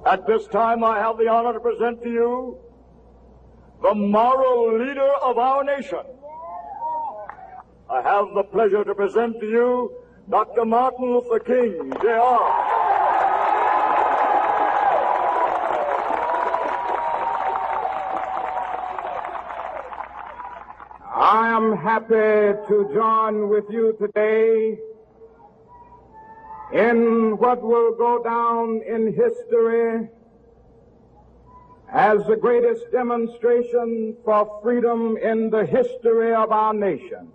At this time, I have the honor to present to you the moral leader of our nation. I have the pleasure to present to you Dr. Martin Luther King, Jr. I am happy to join with you today in what will go down in history as the greatest demonstration for freedom in the history of our nation.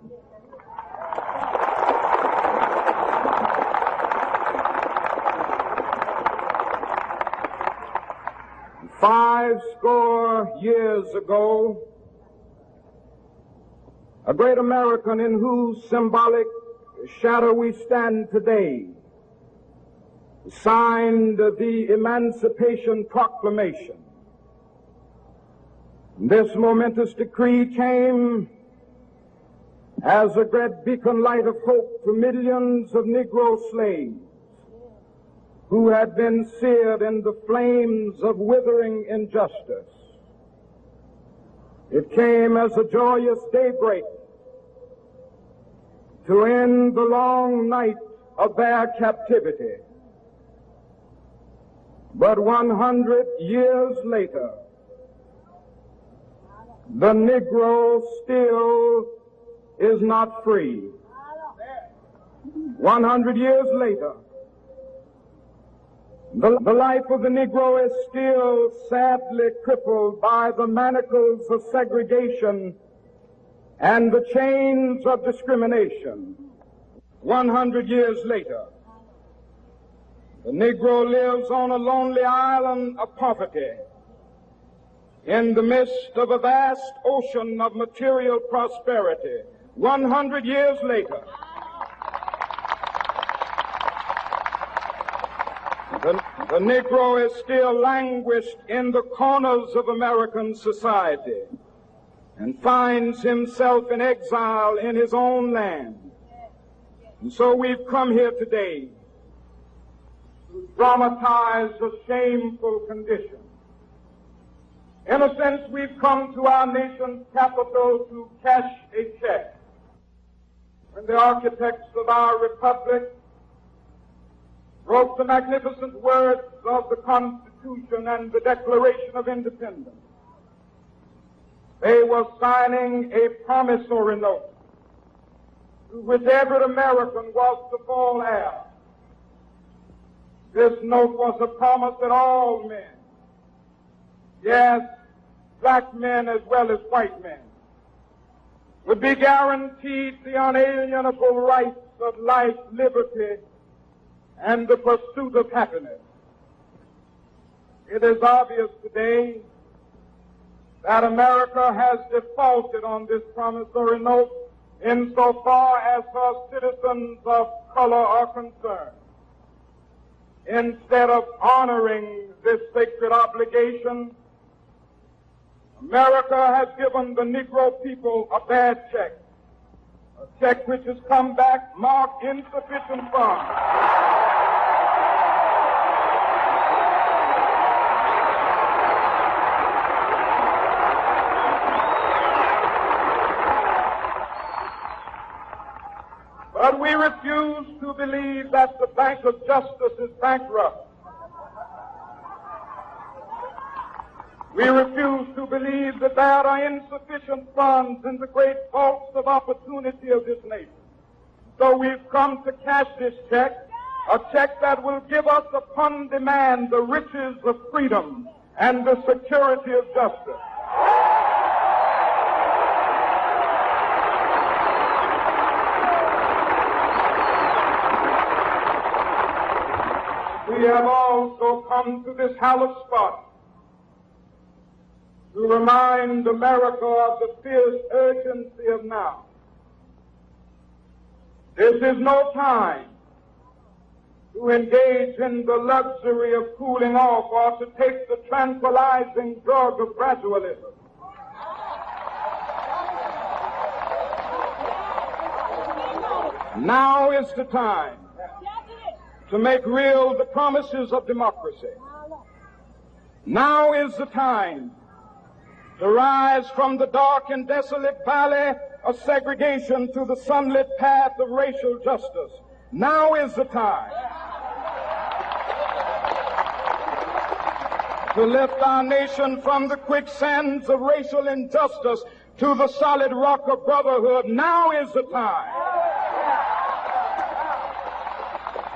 Five score years ago, a great American in whose symbolic shadow we stand today signed the Emancipation Proclamation. This momentous decree came as a great beacon light of hope to millions of Negro slaves who had been seared in the flames of withering injustice. It came as a joyous daybreak to end the long night of their captivity. But 100 years later, the Negro still is not free. 100 years later, the life of the Negro is still sadly crippled by the manacles of segregation and the chains of discrimination. 100 years later, the Negro lives on a lonely island of poverty in the midst of a vast ocean of material prosperity. 100 years later, the Negro is still languished in the corners of American society and finds himself in exile in his own land. And so we've come here today to dramatize a shameful condition. In a sense, we've come to our nation's capital to cash a check. When the architects of our republic wrote the magnificent words of the Constitution and the Declaration of Independence, they were signing a promissory note to which every American was to fall heir. This note was a promise that all men, yes, black men as well as white men, would be guaranteed the unalienable rights of life, liberty, and the pursuit of happiness. It is obvious today that America has defaulted on this promissory note insofar as her citizens of color are concerned. Instead of honoring this sacred obligation, America has given the Negro people a bad check, a check which has come back marked insufficient funds. But we refuse to believe that the Bank of Justice is bankrupt. We refuse to believe that there are insufficient funds in the great vaults of opportunity of this nation. So we've come to cash this check, a check that will give us upon demand the riches of freedom and the security of justice. We have also come to this hallowed spot to remind America of the fierce urgency of now. This is no time to engage in the luxury of cooling off or to take the tranquilizing drug of gradualism. Now is the time to make real the promises of democracy. Now is the time to rise from the dark and desolate valley of segregation to the sunlit path of racial justice. Now is the time to lift our nation from the quicksands of racial injustice to the solid rock of brotherhood. Now is the time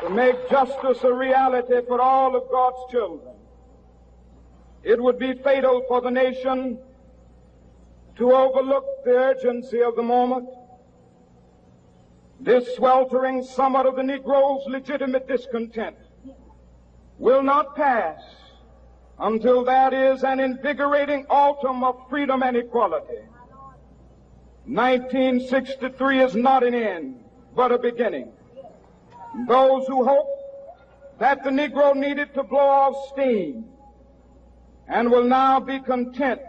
to make justice a reality for all of God's children. It would be fatal for the nation to overlook the urgency of the moment. This sweltering summer of the Negro's legitimate discontent will not pass until there is an invigorating autumn of freedom and equality. 1963 is not an end, but a beginning. Those who hope that the Negro needed to blow off steam and will now be content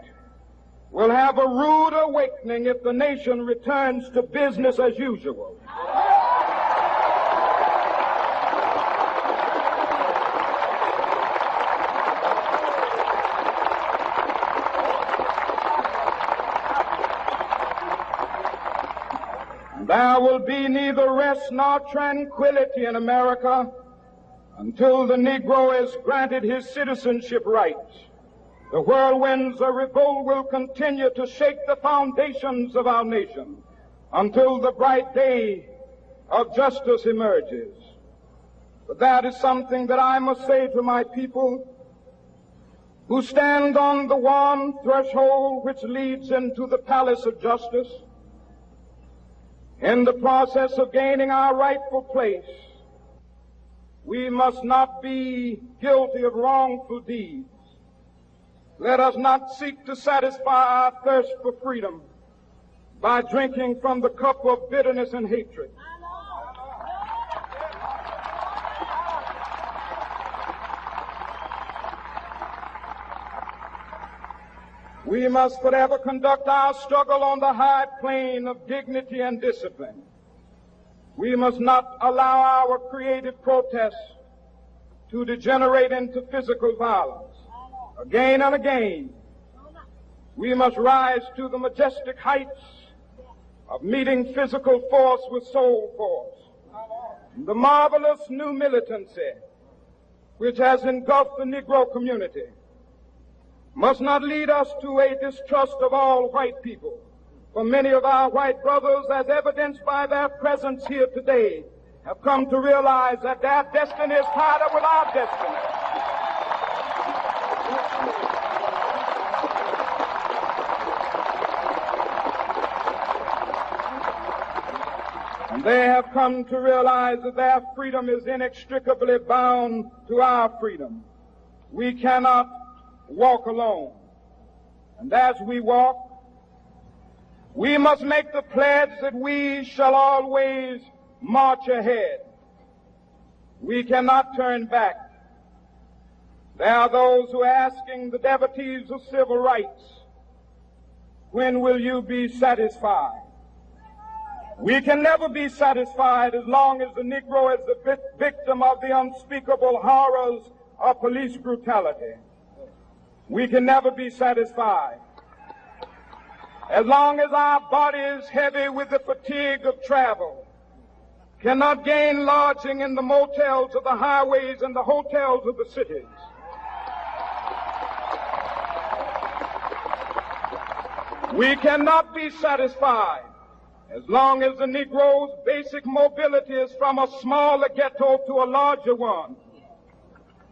will have a rude awakening if the nation returns to business as usual. There will be neither rest nor tranquility in America until the Negro is granted his citizenship rights. The whirlwinds of revolt will continue to shake the foundations of our nation until the bright day of justice emerges. But that is something that I must say to my people who stand on the warm threshold which leads into the palace of justice. In the process of gaining our rightful place, we must not be guilty of wrongful deeds. Let us not seek to satisfy our thirst for freedom by drinking from the cup of bitterness and hatred. We must forever conduct our struggle on the high plane of dignity and discipline. We must not allow our creative protests to degenerate into physical violence. Again and again, we must rise to the majestic heights of meeting physical force with soul force. The marvelous new militancy which has engulfed the Negro community must not lead us to a distrust of all white people. For many of our white brothers, as evidenced by their presence here today, have come to realize that their destiny is tied up with our destiny. And they have come to realize that their freedom is inextricably bound to our freedom. We cannot walk alone. And as we walk, we must make the pledge that we shall always march ahead. We cannot turn back. There are those who are asking the devotees of civil rights, when will you be satisfied? We can never be satisfied as long as the Negro is the victim of the unspeakable horrors of police brutality. We can never be satisfied as long as our body is heavy with the fatigue of travel, cannot gain lodging in the motels of the highways and the hotels of the cities. We cannot be satisfied as long as the Negro's basic mobility is from a smaller ghetto to a larger one.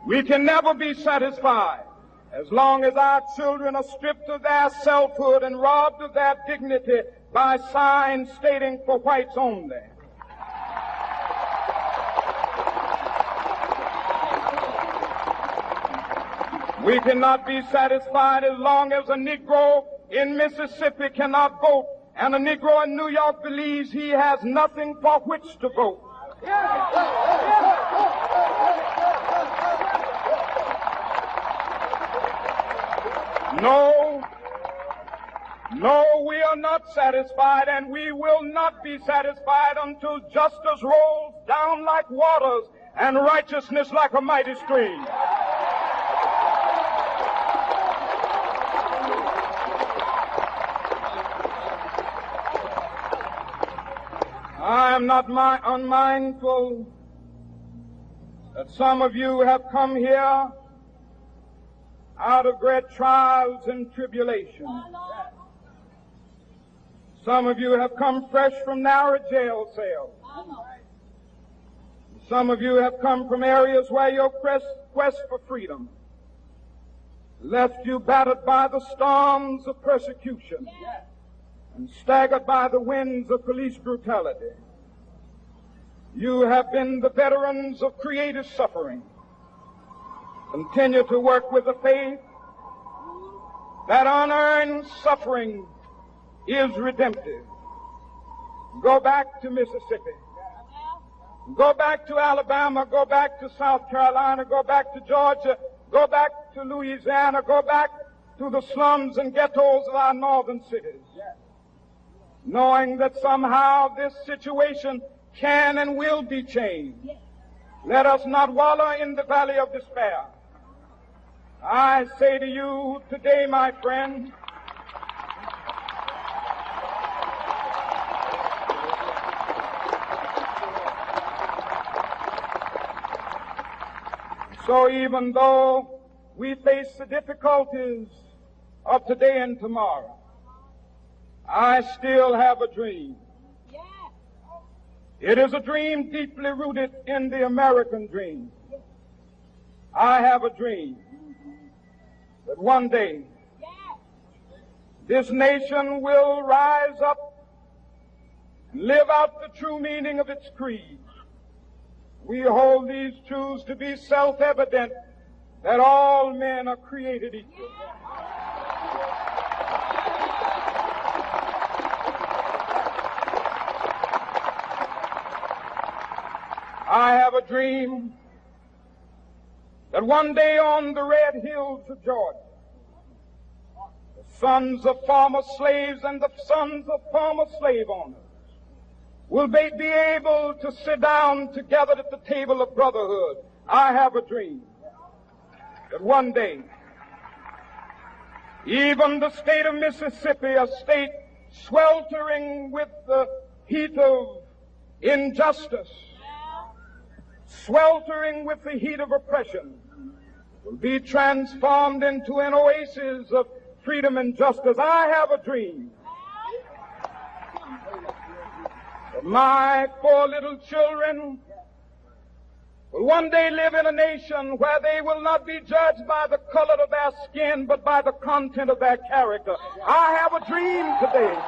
We can never be satisfied as long as our children are stripped of their selfhood and robbed of their dignity by signs stating for whites only. We cannot be satisfied as long as a Negro in Mississippi cannot vote and a Negro in New York believes he has nothing for which to vote. No, we are not satisfied, and we will not be satisfied until justice rolls down like waters and righteousness like a mighty stream. am not unmindful that some of you have come here out of great trials and tribulations. Some of you have come fresh from narrow jail cells. Some of you have come from areas where your quest for freedom left you battered by the storms of persecution and staggered by the winds of police brutality. You have been the veterans of creative suffering. Continue to work with the faith that unearned suffering is redemptive. Go back to Mississippi. Go back to Alabama. Go back to South Carolina. Go back to Georgia. Go back to Louisiana. Go back to the slums and ghettos of our northern cities. Knowing that somehow this situation can and will be changed. Let us not wallow in the valley of despair. I say to you today, my friend, so even though we face the difficulties of today and tomorrow, I still have a dream. It is a dream deeply rooted in the American dream. I have a dream that one day this nation will rise up and live out the true meaning of its creed. We hold these truths to be self-evident, that all men are created equal. I have a dream that one day on the red hills of Georgia, the sons of former slaves and the sons of former slave owners will be able to sit down together at the table of brotherhood. I have a dream that one day, even the state of Mississippi, a state sweltering with the heat of injustice, sweltering with the heat of oppression, will be transformed into an oasis of freedom and justice. I have a dream that my 4 little children will one day live in a nation where they will not be judged by the color of their skin, but by the content of their character. I have a dream today.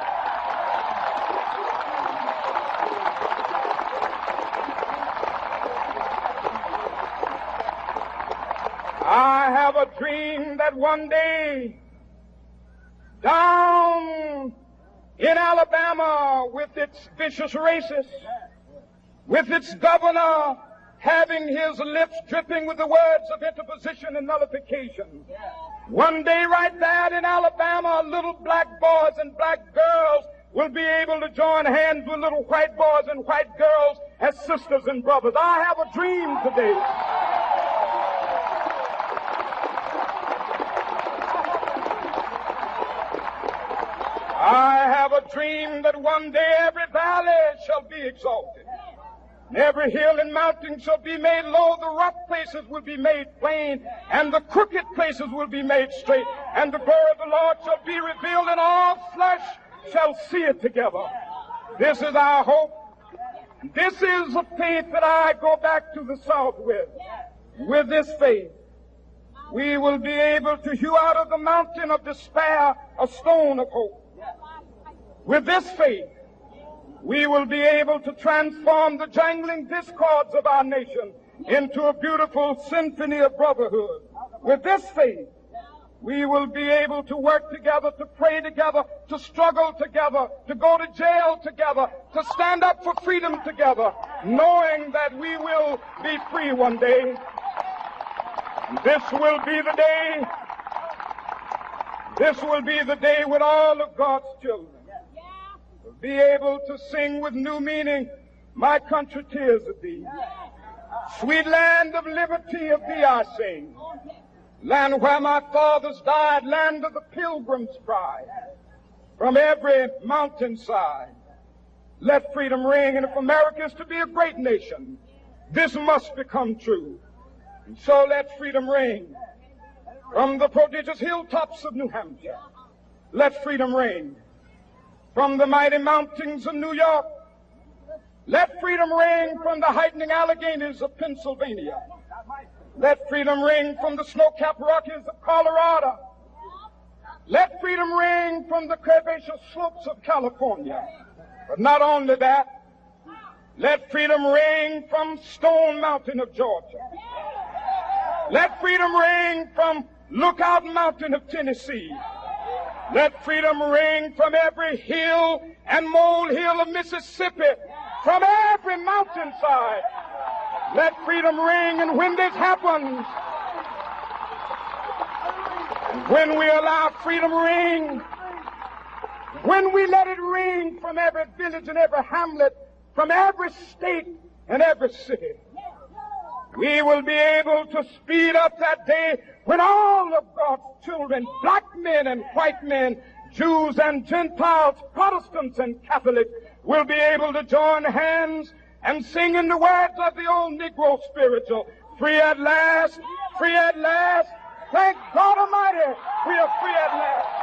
I have a dream that one day, down in Alabama, with its vicious racists, with its governor having his lips dripping with the words of interposition and nullification, one day right there in Alabama, little black boys and black girls will be able to join hands with little white boys and white girls as sisters and brothers. I have a dream today. I have a dream that one day every valley shall be exalted, and every hill and mountain shall be made low, the rough places will be made plain, and the crooked places will be made straight, and the glory of the Lord shall be revealed, and all flesh shall see it together. This is our hope. This is the faith that I go back to the South with. With this faith, we will be able to hew out of the mountain of despair a stone of hope. With this faith, we will be able to transform the jangling discords of our nation into a beautiful symphony of brotherhood. With this faith, we will be able to work together, to pray together, to struggle together, to go to jail together, to stand up for freedom together, knowing that we will be free one day. This will be the day. This will be the day when all of God's children will be able to sing with new meaning, my country, 'tis of thee. Sweet land of liberty, of thee I sing. Land where my fathers died, land of the pilgrim's pride. From every mountainside, Let freedom ring, and if America is to be a great nation, this must become true. And so let freedom ring from the prodigious hilltops of New Hampshire. Let freedom ring from the mighty mountains of New York. Let freedom ring from the heightening Alleghenies of Pennsylvania. Let freedom ring from the snow-capped Rockies of Colorado. Let freedom ring from the curvaceous slopes of California. But not only that, let freedom ring from Stone Mountain of Georgia. Let freedom ring from Lookout Mountain of Tennessee. Let freedom ring from every hill and molehill of Mississippi, from every mountainside. Let freedom ring, and when this happens, when we allow freedom ring, when we let it ring from every village and every hamlet, from every state and every city, we will be able to speed up that day when all of God's children, black men and white men, Jews and Gentiles, Protestants and Catholics, will be able to join hands and sing in the words of the old Negro spiritual, free at last, thank God Almighty, we are free at last.